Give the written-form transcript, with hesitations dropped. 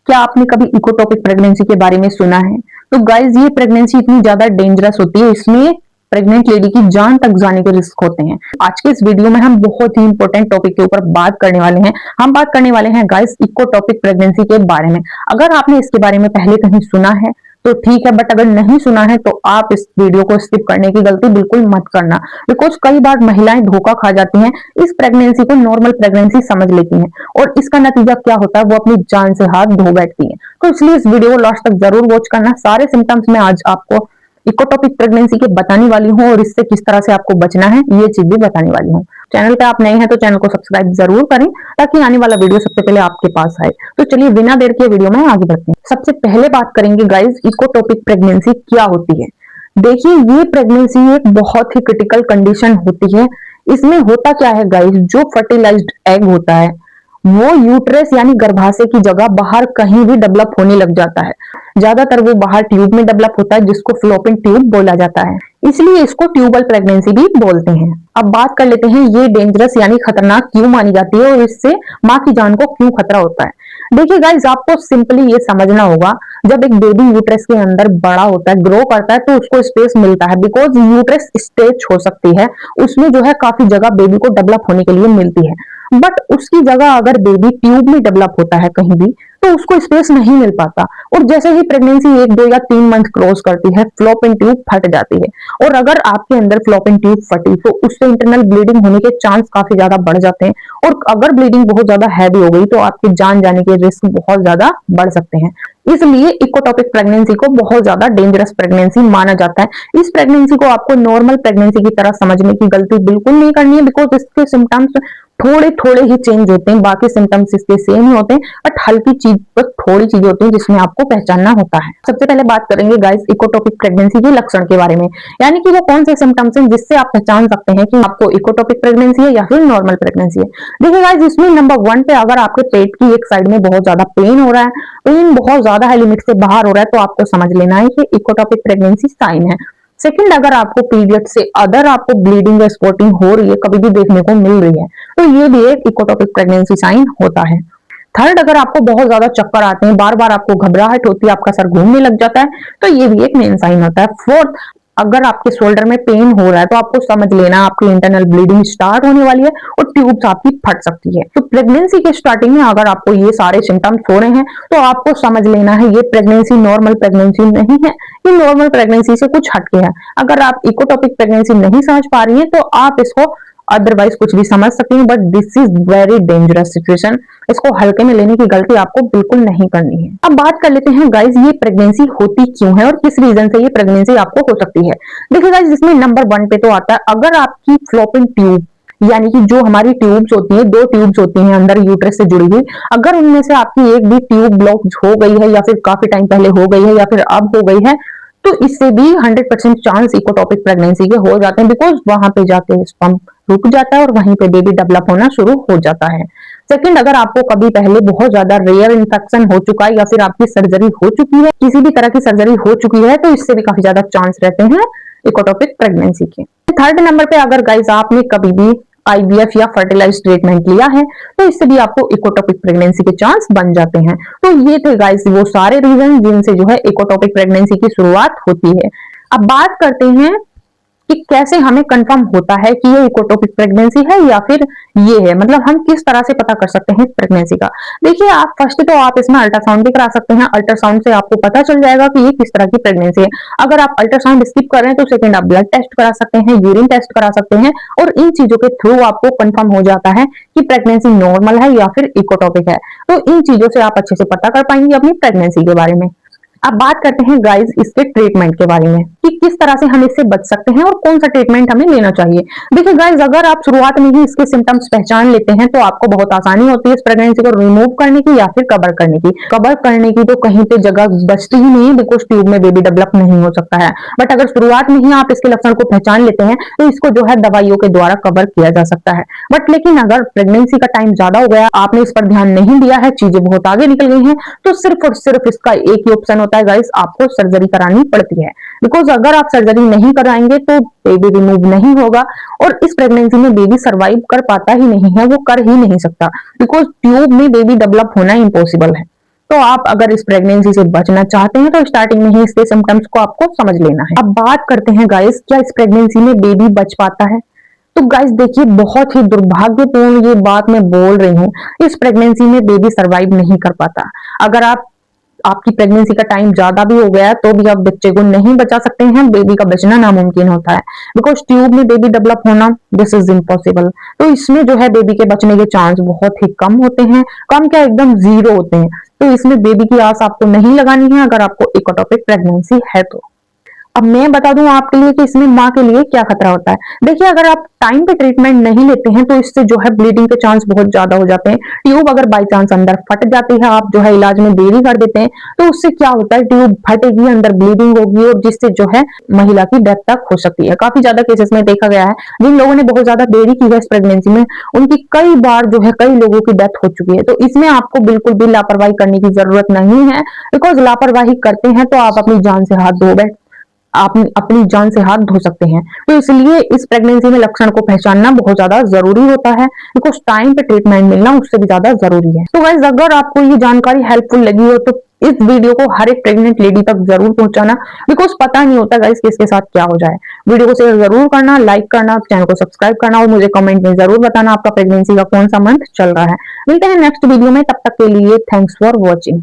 क्या आपने कभी इकोटॉपिक प्रेगनेंसी के बारे में सुना है? तो गाइस ये प्रेगनेंसी इतनी ज्यादा डेंजरस होती है, इसमें प्रेग्नेंट लेडी की जान तक जाने के रिस्क होते हैं। आज के इस वीडियो में हम बहुत ही इंपॉर्टेंट टॉपिक के ऊपर बात करने वाले हैं। हम बात करने वाले हैं गाइस इकोटॉपिक प्रेगनेंसी के बारे में। अगर आपने इसके बारे में पहले कहीं सुना है तो ठीक है, बट अगर नहीं सुना है तो आप इस वीडियो को स्किप करने की गलती बिल्कुल मत करना, बिकॉज कई बार महिलाएं धोखा खा जाती हैं, इस प्रेगनेंसी को नॉर्मल प्रेगनेंसी समझ लेती हैं और इसका नतीजा क्या होता है वो अपनी जान से हाथ धो बैठती हैं। तो इसलिए इस वीडियो को लास्ट तक जरूर वॉच करना। सारे सिम्टम्स में आज आपको इकोटॉपिक प्रेगनेंसी के बताने वाली हूँ और इससे किस तरह से आपको बचना है ये चीज भी बताने वाली हूँ। चैनल पे आप नए हैं तो चैनल को सब्सक्राइब जरूर करें ताकि आने वाला वीडियो सबसे पहले आपके पास आए। तो चलिए बिना देर के वीडियो में आगे बढ़ते हैं। सबसे पहले बात करेंगे गाइस इकोटॉपिक प्रेगनेंसी क्या होती है। देखिए ये प्रेगनेंसी एक बहुत ही क्रिटिकल कंडीशन होती है। इसमें होता क्या है गाइस, जो फर्टिलाइज्ड एग होता है वो यूट्रस यानी गर्भाशय की जगह बाहर कहीं भी डेवलप होने लग जाता है। ज्यादातर वो बाहर ट्यूब में डेवलप होता है जिसको फ्लोपिंग ट्यूब बोला जाता है, इसलिए इसको ट्यूबल प्रेगनेंसी भी बोलते हैं। अब बात कर लेते हैं ये डेंजरस यानी खतरनाक क्यों मानी जाती है और इससे माँ की जान को क्यों खतरा होता है। देखिए गाइस आपको सिंपली ये समझना होगा, जब एक बेबी यूट्रस के अंदर बड़ा होता है, ग्रो करता है, तो उसको स्पेस मिलता है, बिकॉज यूट्रस स्टेज हो सकती है, उसमें जो है काफी जगह बेबी को डेवलप होने के लिए मिलती है। बट उसकी जगह अगर बेबी ट्यूब में डेवलप होता है कहीं भी तो उसको स्पेस नहीं मिल पाता और जैसे ही प्रेगनेंसी 1, 2 या 3 मंथ क्रॉस करती है फ्लोपिंग ट्यूब फट जाती है और अगर आपके अंदर फ्लोपिंग ट्यूब फटी तो उससे इंटरनल ब्लीडिंग होने के चांस काफी ज्यादा बढ़ जाते हैं और अगर ब्लीडिंग बहुत ज्यादा हैवी हो गई तो आपकी जान जाने के रिस्क बहुत ज्यादा बढ़ सकते हैं। इसलिए इकोटॉपिक प्रेगनेंसी को बहुत ज्यादा डेंजरस प्रेगनेंसी माना जाता है। इस प्रेगनेंसी को आपको नॉर्मल प्रेगनेंसी की तरह समझने की गलती बिल्कुल नहीं करनी है, बिकॉज इसके सिम्टम्स थोड़े थोड़े ही चेंज होते हैं, बाकी सिम्टम्स इसके सेम ही होते हैं, बट हल्की चीज पर थोड़ी चीजें होती हैं जिसमें आपको पहचानना होता है। सबसे पहले बात करेंगे गाइस इकोटॉपिक प्रेगनेंसी के लक्षण के बारे में, यानी कि वो कौन से सिम्टम्स हैं जिससे आप पहचान सकते हैं कि आपको इकोटॉपिक प्रेगनेंसी है या फिर नॉर्मल प्रेगनेंसी है। देखिए गाइस इसमें नंबर 1 पे अगर आपके पेट की एक साइड में बहुत ज्यादा पेन हो रहा है, पेन बहुत ज्यादा है, लिमिट से बाहर हो रहा है, तो आपको समझ लेना है कि इकोटॉपिक प्रेगनेंसी साइन है। सेकंड, अगर आपको पीरियड से अदर आपको ब्लीडिंग या स्पॉटिंग हो रही है, कभी भी देखने को मिल रही है, तो ये भी एक इकोटॉपिक प्रेगनेंसी साइन होता है। थर्ड, अगर आपको बहुत ज्यादा चक्कर आते हैं, बार बार आपको घबराहट होती है, आपका सर घूमने लग जाता है, तो ये भी एक मेन साइन होता है। फोर्थ, अगर आपके शोल्डर में पेन हो रहा है तो आपको समझ लेना आपकी इंटरनल ब्लीडिंग स्टार्ट होने वाली है और ट्यूब्स आपकी फट सकती है। तो प्रेगनेंसी के स्टार्टिंग में अगर आपको ये सारे सिम्टम्स हो रहे हैं तो आपको समझ लेना है ये प्रेगनेंसी नॉर्मल प्रेगनेंसी नहीं है, ये नॉर्मल प्रेगनेंसी से कुछ हटके है। अगर आप इकोटॉपिक प्रेगनेंसी नहीं समझ पा रही है तो आप इसको अदरवाइज कुछ भी समझ सकती हैं, but this is very dangerous situation. इसको हल्के में लेने की गलती आपको बिल्कुल नहीं करनी है। अब बात कर लेते हैं गाइज ये प्रेगनेंसी होती क्यों है और किस रीजन से ये प्रेगनेंसी आपको हो सकती है। देखिए गाइज इसमें नंबर 1 पे तो आता है, अगर आपकी फ्लोपिंग ट्यूब यानी कि जो हमारी ट्यूब्स होती हैं, 2 ट्यूब्स होती हैं अंदर यूट्रस से जुड़ी हुई, अगर उनमें से आपकी एक भी ट्यूब ब्लॉक हो गई है या फिर काफी टाइम पहले हो गई है या फिर अब हो गई है, तो इससे भी 100% चांस इकोटॉपिक प्रेगनेंसी के हो जाते हैं, बिकॉज वहां पे जाके स्पर्म रुक जाता है और वहीं पे बेबी डेवलप होना शुरू हो जाता है। सेकंड, अगर आपको कभी पहले बहुत ज्यादा रेयर इन्फेक्शन हो चुका है या फिर आपकी सर्जरी हो चुकी है, किसी भी तरह की सर्जरी हो चुकी है, तो इससे भी काफी ज्यादा चांस रहते हैं इकोटॉपिक प्रेगनेंसी के। थर्ड नंबर पे अगर गाइस आपने कभी भी आईवीएफ या फर्टिलाइज ट्रीटमेंट लिया है तो इससे भी आपको इकोटॉपिक प्रेगनेंसी के चांस बन जाते हैं। तो ये थे गाइस वो सारे रीजन जिनसे जो है इकोटॉपिक प्रेगनेंसी की शुरुआत होती है। अब बात करते हैं कि कैसे हमें कंफर्म होता है कि ये इकोटॉपिक प्रेगनेंसी है या फिर ये है, मतलब हम किस तरह से पता कर सकते हैं प्रेगनेंसी का। देखिए आप फर्स्ट तो आप इसमें अल्ट्रासाउंड भी करा सकते हैं, अल्ट्रासाउंड से आपको पता चल जाएगा कि ये किस तरह की प्रेगनेंसी है। अगर आप अल्ट्रासाउंड स्किप कर रहे हैं तो सेकंड आप ब्लड टेस्ट करा सकते हैं, यूरिन टेस्ट करा सकते हैं और इन चीजों के थ्रू आपको कंफर्म हो जाता है कि प्रेगनेंसी नॉर्मल है या फिर इकोटॉपिक है। तो इन चीजों से आप अच्छे से पता कर पाएंगे अपनी प्रेगनेंसी के बारे में। अब बात करते हैं गाइस इसके ट्रीटमेंट के बारे में कि किस तरह से हम इससे बच सकते हैं और कौन सा ट्रीटमेंट हमें लेना चाहिए। देखिए गाइस अगर आप शुरुआत में ही इसके सिम्टम्स पहचान लेते हैं तो आपको बहुत आसानी होती है इस प्रेगनेंसी को रिमूव करने की या फिर कवर करने की। कवर करने की तो कहीं पे जगह बचती ही नहीं, बिकॉज ट्यूब में बेबी डेवलप नहीं हो सकता है, बट अगर शुरुआत में ही आप इसके लक्षण को पहचान लेते हैं तो इसको जो है दवाइयों के द्वारा कवर किया जा सकता है। बट लेकिन अगर प्रेगनेंसी का टाइम ज्यादा हो गया, आपने इस पर ध्यान नहीं दिया है, चीजें बहुत आगे निकल गई हैं, तो सिर्फ और सिर्फ इसका एक ही ऑप्शन होता है गाइस, आपको सर्जरी करानी पड़ती है। बिकॉज अगर आप सर्जरी नहीं कराएंगे तो बेबी रिमूव नहीं होगा और इस प्रेगनेंसी में बेबी सरवाइव कर पाता ही नहीं है, वो कर ही नहीं सकता, बिकॉज ट्यूब में बेबी डेवलप होना इम्पॉसिबल है। तो आप अगर इस प्रेगनेंसी से बचना चाहते हैं तो स्टार्टिंग में ही इसके सिम्टम्स को आपको समझ लेना है। अब बात करते हैं गाइस, क्या इस प्रेगनेंसी में बेबी बच पाता है? तो गाइस देखिए, बहुत ही दुर्भाग्यपूर्ण ये बात मैं बोल रही हूँ, इस प्रेगनेंसी में बेबी सरवाइव नहीं कर पाता। अगर आपकी प्रेगनेंसी का टाइम ज्यादा भी हो गया है तो भी आप बच्चे को नहीं बचा सकते हैं, बेबी का बचना नामुमकिन होता है, बिकॉज ट्यूब में बेबी डेवलप होना दिस इज इम्पॉसिबल। तो इसमें जो है बेबी के बचने के चांस बहुत ही कम होते हैं, कम क्या एकदम जीरो होते हैं। तो इसमें बेबी की आस आपको नहीं लगानी है अगर आपको इक्टोपिक प्रेगनेंसी है तो। अब मैं बता दूं आपके लिए कि इसमें माँ के लिए क्या खतरा होता है। देखिए, अगर आप टाइम पे ट्रीटमेंट नहीं लेते हैं तो इससे जो है ब्लीडिंग के चांस बहुत ज्यादा हो जाते हैं। ट्यूब अगर बाई चांस अंदर फट जाती है, आप जो है इलाज में देरी कर देते हैं, तो उससे क्या होता है, ट्यूब फटेगी, अंदर ब्लीडिंग होगी और जिससे जो है महिला की डेथ तक हो सकती है। काफी ज्यादा केसेस में देखा गया है, जिन लोगों ने बहुत ज्यादा देरी की है इस प्रेगनेंसी में, उनकी कई बार जो है कई लोगों की डेथ हो चुकी है। तो इसमें आपको बिल्कुल भी लापरवाही करने की जरूरत नहीं है, बिकॉज लापरवाही करते हैं तो आप अपनी जान से हाथ धो बैठ आप अपनी जान से हाथ धो सकते हैं। तो इसलिए इस प्रेगनेंसी में लक्षण को पहचानना बहुत ज्यादा जरूरी होता है, बिकॉज टाइम पे ट्रीटमेंट मिलना उससे भी ज्यादा जरूरी है। तो गाइस, अगर आपको ये जानकारी हेल्पफुल लगी हो तो इस वीडियो को हर एक प्रेग्नेंट लेडी तक जरूर पहुंचाना, बिकॉज पता नहीं होता गाइस किसके साथ क्या हो जाए। वीडियो को शेयर जरूर करना, लाइक करना, चैनल को सब्सक्राइब करना और मुझे कमेंट में जरूर बताना आपका प्रेगनेंसी का कौन सा मंथ चल रहा है। मिलते हैं नेक्स्ट वीडियो में, तब तक के लिए थैंक्स फॉर वॉचिंग।